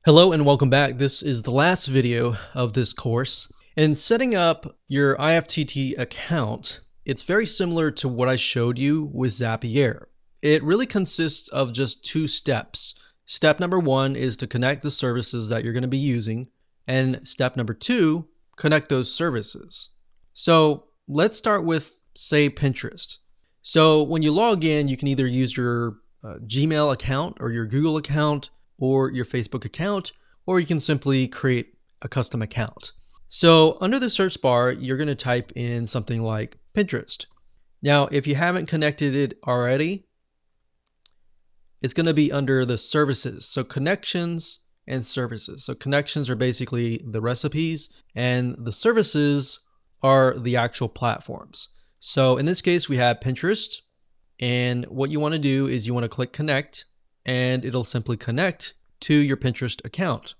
Hello and welcome back. This is the last video of this course. In setting up your IFTT account, it's very similar to what I showed you with Zapier. It really consists of just two steps. Step number one is to connect the services that you're going to be using, and step number two, connect those services. So let's start with, say, Pinterest. So when you log in, you can either use your Gmail account or your Google account or your Facebook account, or you can simply create a custom account. So under the search bar, you're going to type in something like Pinterest. Now, if you haven't connected it already, it's going to be under the services. So connections and services. So connections are basically the recipes and the services are the actual platforms. So in this case, we have Pinterest, and what you want to do is you want to click connect, and it'll simply connect to your Pinterest account.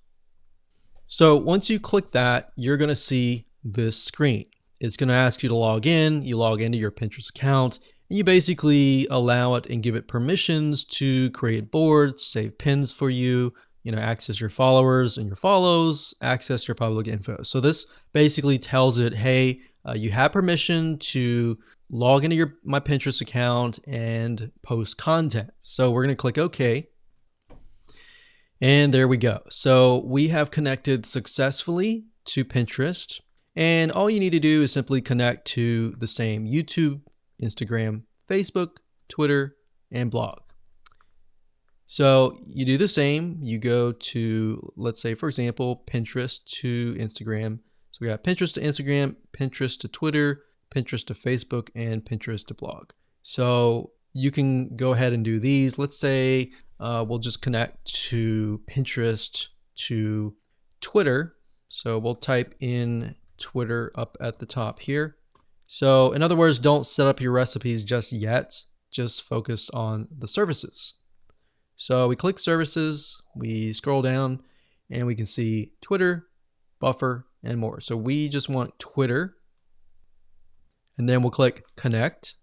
So once you click that, you're going to see this screen. It's going to ask you to log in. You log into your Pinterest account, and you basically allow it and give it permissions to create boards, save pins for you, access your followers and your follows, access your public info. So this basically tells it, hey, you have permission to log into my Pinterest account and post content. So we're going to click OK. And there we go. So we have connected successfully to Pinterest. And all you need to do is simply connect to the same YouTube, Instagram, Facebook, Twitter, and blog. So you do the same. You go to, let's say, for example, Pinterest to Instagram. So we got Pinterest to Instagram, Pinterest to Twitter, Pinterest to Facebook, and Pinterest to blog. So you can go ahead and do these. Let's say we'll just connect to Pinterest to Twitter. So we'll type in Twitter up at the top here. So in other words, don't set up your recipes just yet. Just focus on the services. So we click services, we scroll down, and we can see Twitter, Buffer, and more. So we just want Twitter. And then we'll click connect.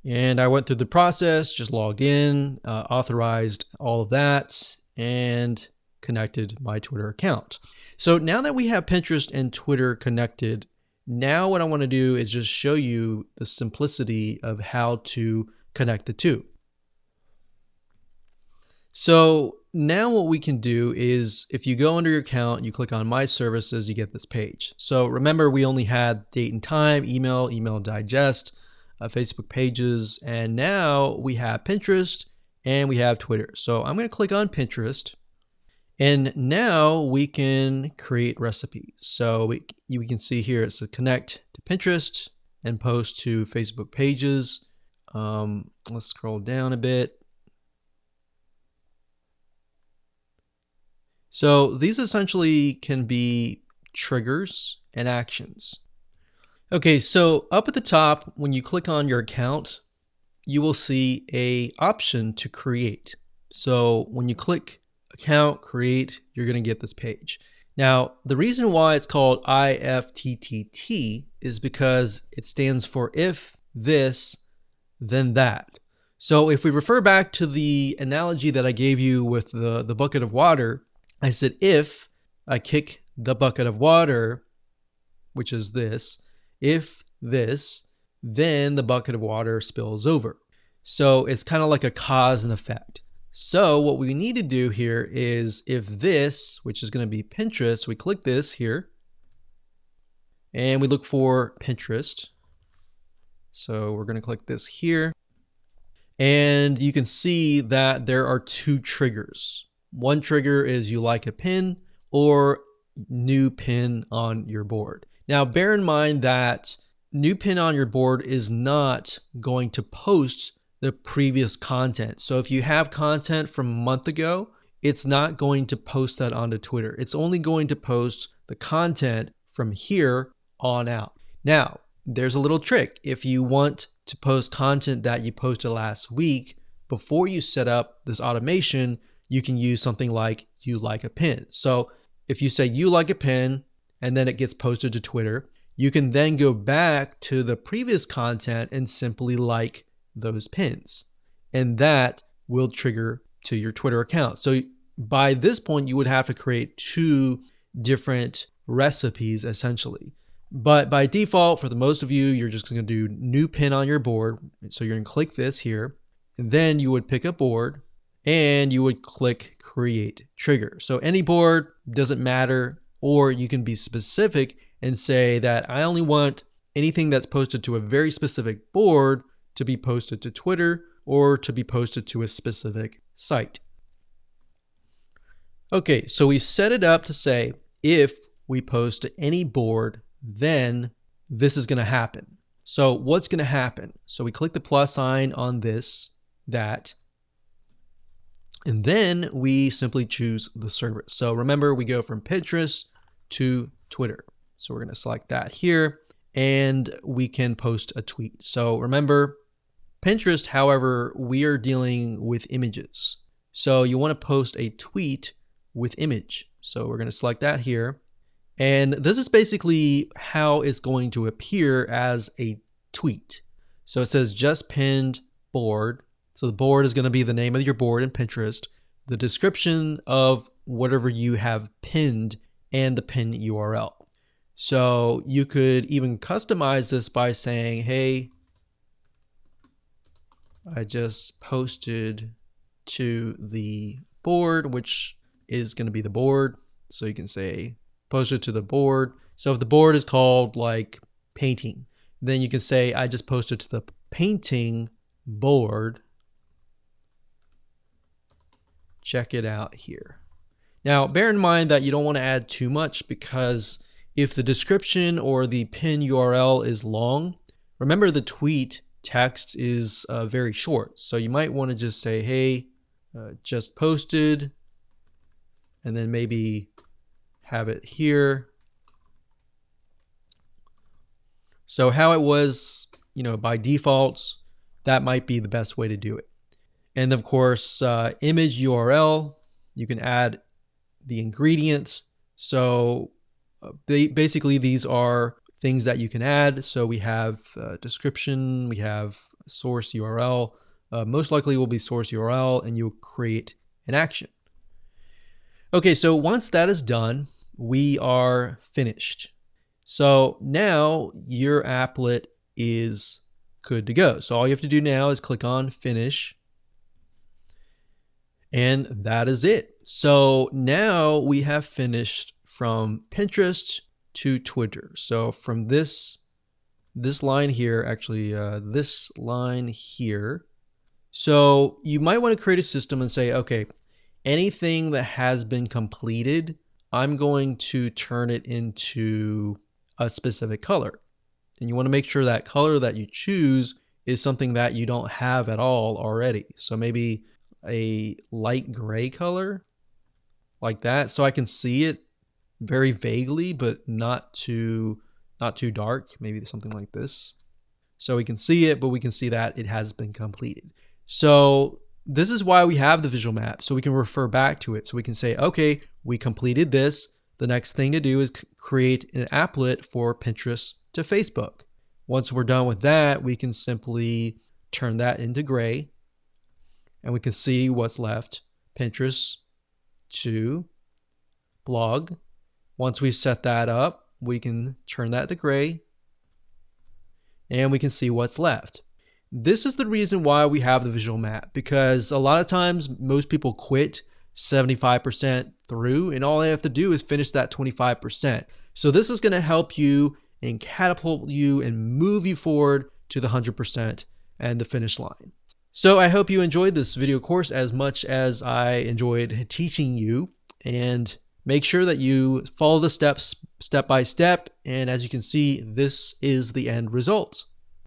And I went through the process, just logged in, authorized all of that, and connected my Twitter account. So now that we have Pinterest and Twitter connected, now what I want to do is just show you the simplicity of how to connect the two. So now what we can do is if you go under your account, you click on My Services, you get this page. So remember, we only had date and time, email digest, Facebook pages, and now we have Pinterest and we have Twitter. So I'm going to click on Pinterest, and now we can create recipes. So we can see here it's a connect to Pinterest and post to Facebook pages. Let's scroll down a bit. So these essentially can be triggers and actions. Okay, so up at the top, when you click on your account, you will see an option to create. So when you click account, create, you're going to get this page. Now, the reason why it's called IFTTT is because it stands for if this, then that. So if we refer back to the analogy that I gave you with the bucket of water, I said, if I kick the bucket of water, which is this, if this, then the bucket of water spills over. So it's kind of like a cause and effect. So what we need to do here is if this, which is going to be Pinterest, we click this here and we look for Pinterest. So we're going to click this here. And you can see that there are two triggers. One trigger is you like a pin or new pin on your board. Now, bear in mind that new pin on your board is not going to post the previous content. So if you have content from a month ago, it's not going to post that onto Twitter. It's only going to post the content from here on out. Now, there's a little trick. If you want to post content that you posted last week, before you set up this automation, you can use something like you like a pin. So if you say you like a pin and then it gets posted to Twitter, you can then go back to the previous content and simply like those pins. And that will trigger to your Twitter account. So by this point, you would have to create 2 different recipes essentially. But by default, for the most of you, you're just going to do new pin on your board. So you're going to click this here, and then you would pick a board and you would click create trigger. So any board, doesn't matter, or you can be specific and say that I only want anything that's posted to a very specific board to be posted to Twitter or to be posted to a specific site. Okay, so we set it up to say if we post to any board, then this is going to happen. So what's going to happen? So we click the plus sign on this, that, and then we simply choose the service. So remember, we go from Pinterest to Twitter. So we're going to select that here, and we can post a tweet. So remember, Pinterest, however, we are dealing with images. So you want to post a tweet with image. So we're going to select that here. And this is basically how it's going to appear as a tweet. So it says just pinned board. So the board is going to be the name of your board in Pinterest, the description of whatever you have pinned, and the pin URL. So you could even customize this by saying, hey, I just posted to the board, which is going to be the board. So you can say posted to the board. So if the board is called like painting, then you can say I just posted to the painting board. Check it out here. Now, bear in mind that you don't want to add too much, because if the description or the pin URL is long, remember the tweet text is very short. So you might want to just say, hey, just posted, and then maybe have it here. So how it was, by default, that might be the best way to do it. And of course, image URL, you can add the ingredients. So basically these are things that you can add. So we have description, we have source URL, most likely will be source URL, and you'll create an action. Okay, so once that is done, we are finished. So now your applet is good to go. So all you have to do now is click on finish. And that is it. So now we have finished from Pinterest to Twitter. So from this line here, actually this line here. So you might want to create a system and say, okay, anything that has been completed, I'm going to turn it into a specific color. And you want to make sure that color that you choose is something that you don't have at all already. So maybe a light gray color like that, so I can see it very vaguely, but not too dark. Maybe something like this, so we can see it, but we can see that it has been completed. So this is why we have the visual map, so we can refer back to it. So we can say, okay, we completed this. The next thing to do is create an applet for Pinterest to Facebook. Once we're done with that, we can simply turn that into gray, and we can see what's left. Pinterest to blog. Once we set that up, we can turn that to gray, and we can see what's left. This is the reason why we have the visual map, because a lot of times most people quit 75% through, and all they have to do is finish that 25%. So this is going to help you and catapult you and move you forward to the 100% and the finish line. So I hope you enjoyed this video course as much as I enjoyed teaching you, and make sure that you follow the steps step by step. And as you can see, this is the end results.